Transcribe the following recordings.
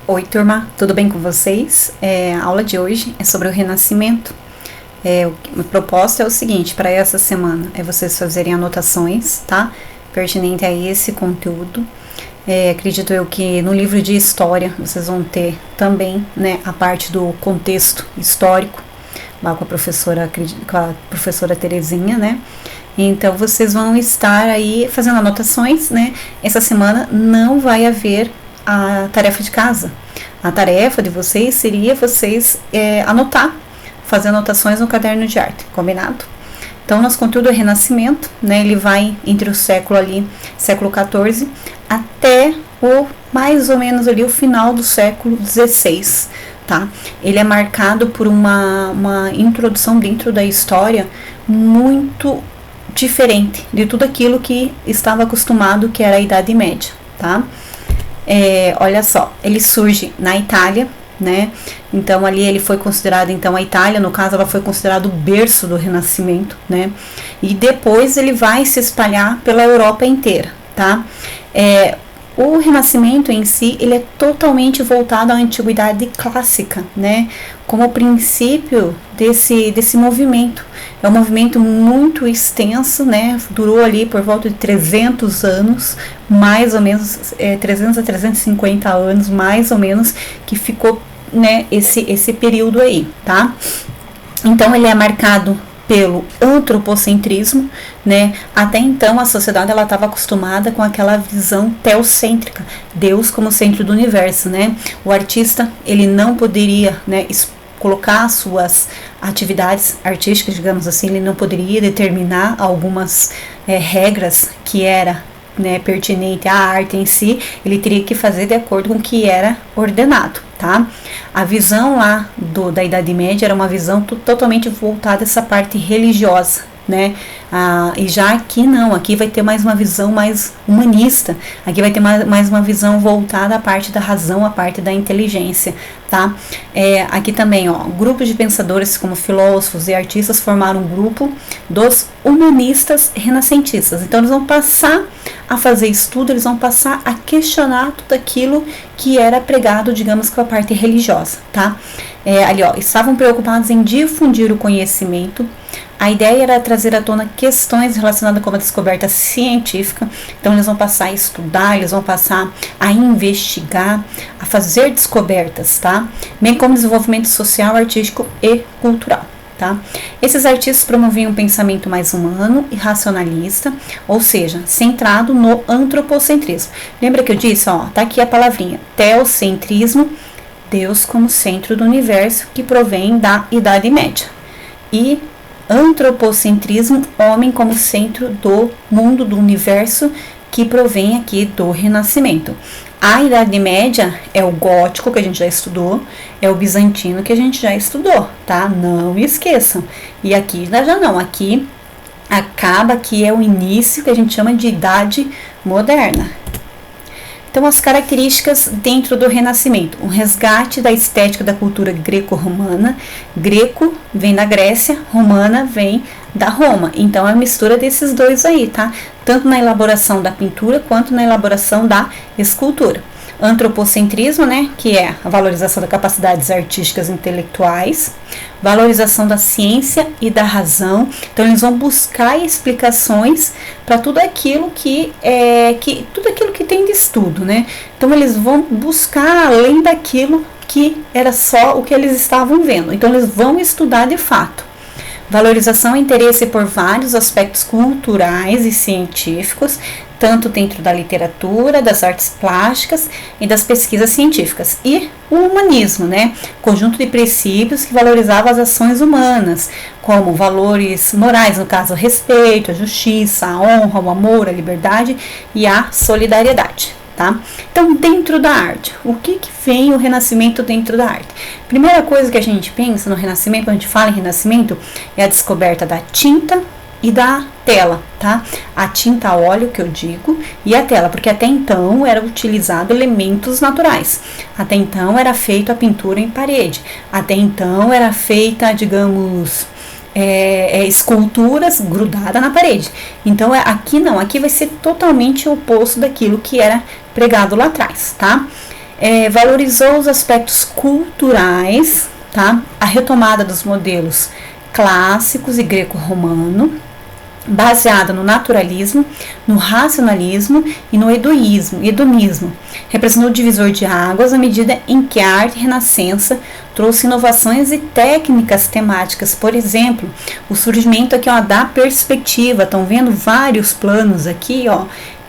Oi, turma, tudo bem com vocês? A aula de hoje é sobre o renascimento. O propósito é o seguinte, para essa semana, é vocês fazerem anotações, tá? Pertinente a esse conteúdo. Acredito eu que no livro de história vocês vão ter também, né, a parte do contexto histórico, lá com a professora Terezinha, né? Então vocês vão estar aí fazendo anotações, né? Essa semana não vai haver a tarefa de casa. A tarefa de vocês seria vocês anotar, fazer anotações no caderno de arte, combinado? Então, nosso conteúdo é Renascimento, né? Ele vai entre o século XIV, até mais ou menos ali o final do século XVI, tá? Ele é marcado por uma introdução dentro da história muito diferente de tudo aquilo que estava acostumado, que era a Idade Média, tá? Olha só, ele surge na Itália, né? Então ali ele foi considerado, então a Itália, no caso, ela foi considerada o berço do Renascimento, né? E depois ele vai se espalhar pela Europa inteira, tá? O Renascimento em si, ele é totalmente voltado à Antiguidade Clássica, né? Como princípio desse movimento. É um movimento muito extenso, né? Durou ali por volta de 300 anos, mais ou menos, 300 a 350 anos, mais ou menos, que ficou, né, esse período aí, tá? Então, ele é marcado pelo antropocentrismo, né? Até então a sociedade ela estava acostumada com aquela visão teocêntrica, Deus como centro do universo, né? O artista ele não poderia, né, colocar suas atividades artísticas, digamos assim, ele não poderia determinar algumas regras que era, né, pertinente à arte em si, ele teria que fazer de acordo com o que era ordenado, tá? A visão lá da Idade Média era uma visão totalmente voltada a essa parte religiosa, né? E já aqui não, aqui vai ter mais uma visão mais humanista, aqui vai ter mais uma visão voltada à parte da razão, à parte da inteligência, tá? Aqui também, ó, grupos de pensadores como filósofos e artistas formaram um grupo dos humanistas renascentistas. Então eles vão passar a fazer estudo, eles vão passar a questionar tudo aquilo que era pregado, digamos, com a parte religiosa, tá? Ali, ó, estavam preocupados em difundir o conhecimento. A ideia era trazer à tona questões relacionadas com a descoberta científica. Então eles vão passar a estudar, eles vão passar a investigar, a fazer descobertas, tá? Bem como desenvolvimento social, artístico e cultural, tá? Esses artistas promoviam um pensamento mais humano e racionalista, ou seja, centrado no antropocentrismo. Lembra que eu disse, ó, tá aqui a palavrinha, teocentrismo, Deus como centro do universo, que provém da Idade Média. E antropocentrismo, homem como centro do mundo, do universo, que provém aqui do Renascimento. A Idade Média é o gótico, que a gente já estudou, é o bizantino, que a gente já estudou, tá? Não esqueçam. E aqui já não, aqui acaba que é o início que a gente chama de Idade Moderna. Então, as características dentro do Renascimento. Um resgate da estética da cultura greco-romana. Greco vem da Grécia, romana vem da Roma. Então, é a mistura desses dois aí, tá? Tanto na elaboração da pintura, quanto na elaboração da escultura. Antropocentrismo, né, que é a valorização das capacidades artísticas e intelectuais, valorização da ciência e da razão. Então eles vão buscar explicações para tudo aquilo que tem de estudo, né? Então eles vão buscar além daquilo que era só o que eles estavam vendo. Então eles vão estudar de fato. Valorização e interesse por vários aspectos culturais e científicos, tanto dentro da literatura, das artes plásticas e das pesquisas científicas. E o humanismo, né? Conjunto de princípios que valorizava as ações humanas, como valores morais, no caso, o respeito, a justiça, a honra, o amor, a liberdade e a solidariedade. Tá? Então, dentro da arte, o que vem o Renascimento dentro da arte? Primeira coisa que a gente pensa no Renascimento, quando a gente fala em Renascimento, é a descoberta da tinta e da tela, tá? A tinta a óleo, que eu digo, e a tela, porque até então era utilizado elementos naturais. Até então era feita a pintura em parede. Até então era feita, digamos, esculturas grudadas na parede. Então aqui não, aqui vai ser totalmente o oposto daquilo que era pregado lá atrás, tá? Valorizou os aspectos culturais, tá? A retomada dos modelos clássicos e greco-romano, baseada no naturalismo, no racionalismo e no hedonismo. Representou o divisor de águas à medida em que a arte renascença trouxe inovações e técnicas temáticas. Por exemplo, o surgimento aqui, ó, da perspectiva. Estão vendo vários planos aqui, ó.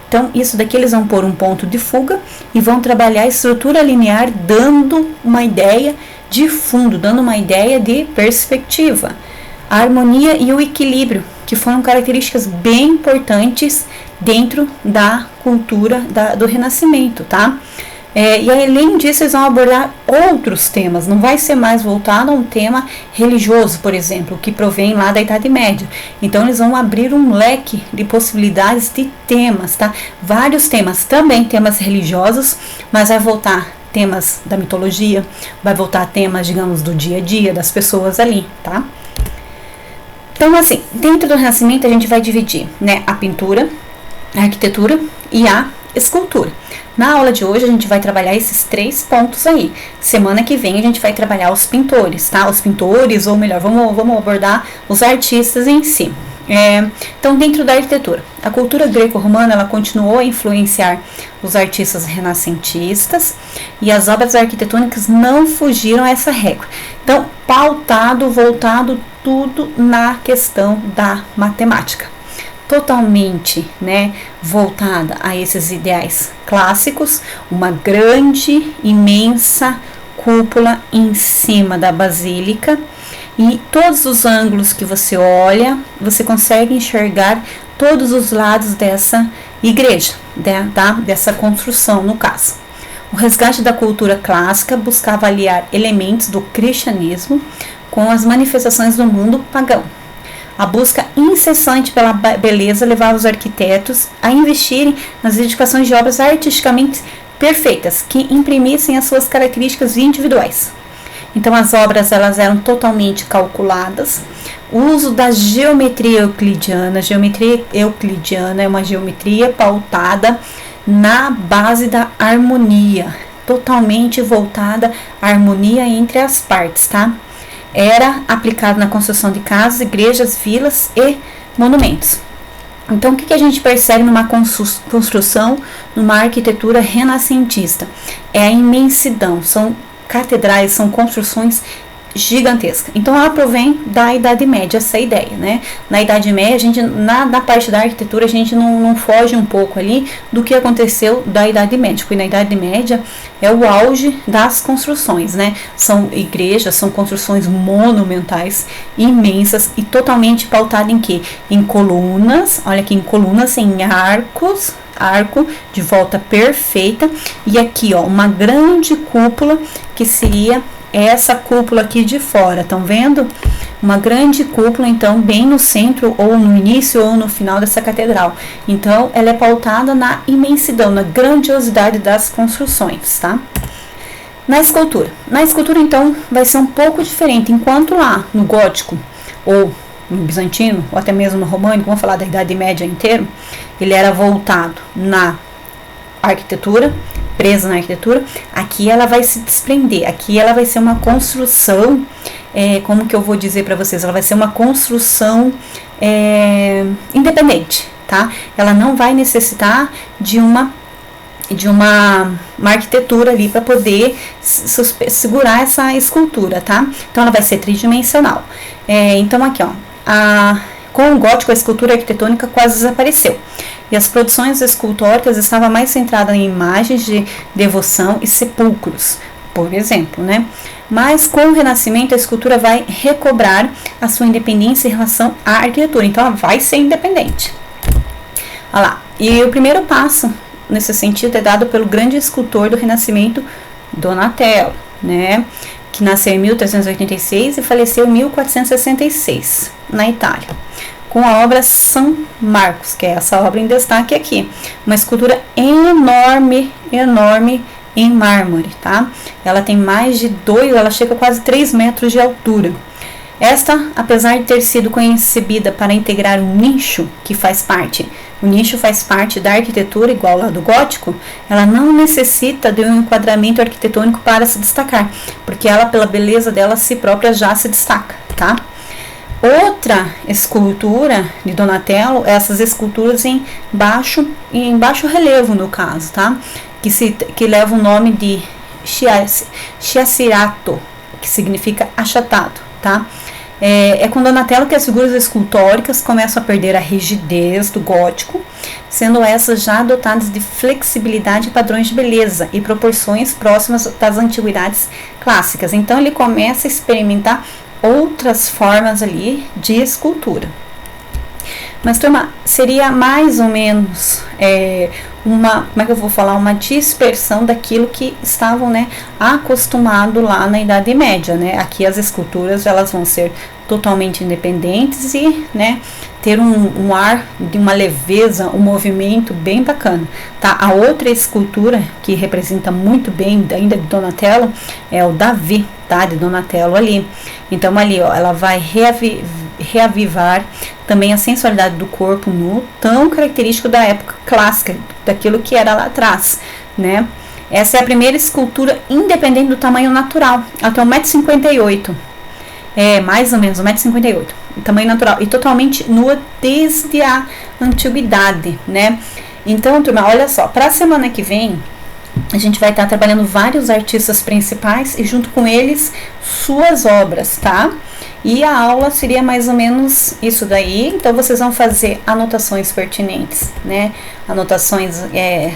Então, isso daqui eles vão pôr um ponto de fuga e vão trabalhar a estrutura linear, dando uma ideia de fundo, dando uma ideia de perspectiva. A harmonia e o equilíbrio, que foram características bem importantes dentro da cultura do Renascimento, tá? E além disso, eles vão abordar outros temas, não vai ser mais voltado a um tema religioso, por exemplo, que provém lá da Idade Média. Então, eles vão abrir um leque de possibilidades de temas, tá? Vários temas, também temas religiosos, mas vai voltar temas da mitologia, vai voltar temas, digamos, do dia a dia das pessoas ali, tá? Então, assim, dentro do Renascimento a gente vai dividir, né, a pintura, a arquitetura e a escultura. Na aula de hoje a gente vai trabalhar esses 3 pontos aí. Semana que vem a gente vai trabalhar os pintores, tá? Os pintores, ou melhor, vamos abordar os artistas em si. Então, dentro da arquitetura, a cultura greco-romana ela continuou a influenciar os artistas renascentistas e as obras arquitetônicas não fugiram a essa regra. Então, voltado tudo na questão da matemática, totalmente, né, voltada a esses ideais clássicos, uma grande, imensa cúpula em cima da basílica. E todos os ângulos que você olha, você consegue enxergar todos os lados dessa igreja, dessa construção, no caso. O resgate da cultura clássica buscava aliar elementos do cristianismo com as manifestações do mundo pagão. A busca incessante pela beleza levava os arquitetos a investirem nas edificações de obras artisticamente perfeitas, que imprimissem as suas características individuais. Então, as obras elas eram totalmente calculadas. O uso da geometria euclidiana. Geometria euclidiana é uma geometria pautada na base da harmonia, totalmente voltada à harmonia entre as partes, tá? Era aplicado na construção de casas, igrejas, vilas e monumentos. Então, o que a gente percebe numa construção, numa arquitetura renascentista? É a imensidão, são catedrais, são construções gigantescas. Então, ela provém da Idade Média, essa ideia, né? Na Idade Média, a gente, na parte da arquitetura, a gente não foge um pouco ali do que aconteceu da Idade Média, porque na Idade Média é o auge das construções, né? São igrejas, são construções monumentais, imensas e totalmente pautadas em quê? Em colunas, olha aqui, em colunas, em arco de volta perfeita, e aqui, ó, uma grande cúpula que seria essa cúpula aqui de fora, estão vendo? Uma grande cúpula, então, bem no centro, ou no início, ou no final dessa catedral. Então, ela é pautada na imensidão, na grandiosidade das construções, tá? Na escultura, então, vai ser um pouco diferente. Enquanto lá no gótico, ou no bizantino, ou até mesmo no românico, vamos falar da Idade Média inteira, ele era voltado na arquitetura, presa na arquitetura. Aqui ela vai se desprender, aqui ela vai ser uma construção, como que eu vou dizer para vocês, ela vai ser uma construção independente, tá? Ela não vai necessitar de uma arquitetura ali para poder segurar essa escultura, tá? Então ela vai ser tridimensional. Então aqui, ó, com o gótico a escultura arquitetônica quase desapareceu e as produções escultóricas estavam mais centradas em imagens de devoção e sepulcros, por exemplo, né? Mas com o Renascimento a escultura vai recobrar a sua independência em relação à arquitetura, então ela vai ser independente. Olha lá, e o primeiro passo nesse sentido é dado pelo grande escultor do Renascimento, Donatello, né? Que nasceu em 1386 e faleceu em 1466, na Itália, com a obra São Marcos, que é essa obra em destaque aqui. Uma escultura enorme em mármore, tá? Ela tem mais de ela chega a quase 3 metros de altura. Esta, apesar de ter sido concebida para integrar um nicho que faz parte, o nicho faz parte da arquitetura igual lá do gótico, ela não necessita de um enquadramento arquitetônico para se destacar, porque ela, pela beleza dela, si própria já se destaca, tá? Outra escultura de Donatello, essas esculturas em baixo relevo no caso, tá? Que leva o nome de Sciacerato, que significa achatado, tá? É com Donatello que as figuras escultóricas começam a perder a rigidez do gótico, sendo essas já dotadas de flexibilidade e padrões de beleza e proporções próximas das antiguidades clássicas. Então ele começa a experimentar outras formas ali de escultura. Mas, turma, seria mais ou menos uma dispersão daquilo que estavam, né, acostumado lá na Idade Média, né? Aqui as esculturas, elas vão ser totalmente independentes e, né, ter um ar de uma leveza, um movimento bem bacana, tá? A outra escultura que representa muito bem, ainda de Donatello, é o Davi, tá? De Donatello ali. Então ali, ó, ela vai reavivar também a sensualidade do corpo nu, tão característico da época clássica, daquilo que era lá atrás, né? Essa é a primeira escultura independente do tamanho natural, até 1,58 m. Mais ou menos 1,58 m, tamanho natural, e totalmente nua desde a antiguidade, né? Então, turma, olha só, para a semana que vem, a gente vai estar trabalhando vários artistas principais e junto com eles suas obras, tá? E a aula seria mais ou menos isso daí. Então vocês vão fazer anotações pertinentes, né? Anotações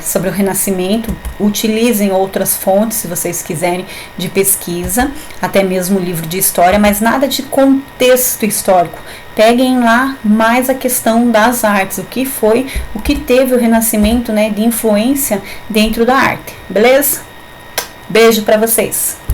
sobre o Renascimento. Utilizem outras fontes, se vocês quiserem, de pesquisa, até mesmo livro de história, mas nada de contexto histórico. Peguem lá mais a questão das artes, o que teve o Renascimento, né, de influência dentro da arte, beleza? Beijo para vocês!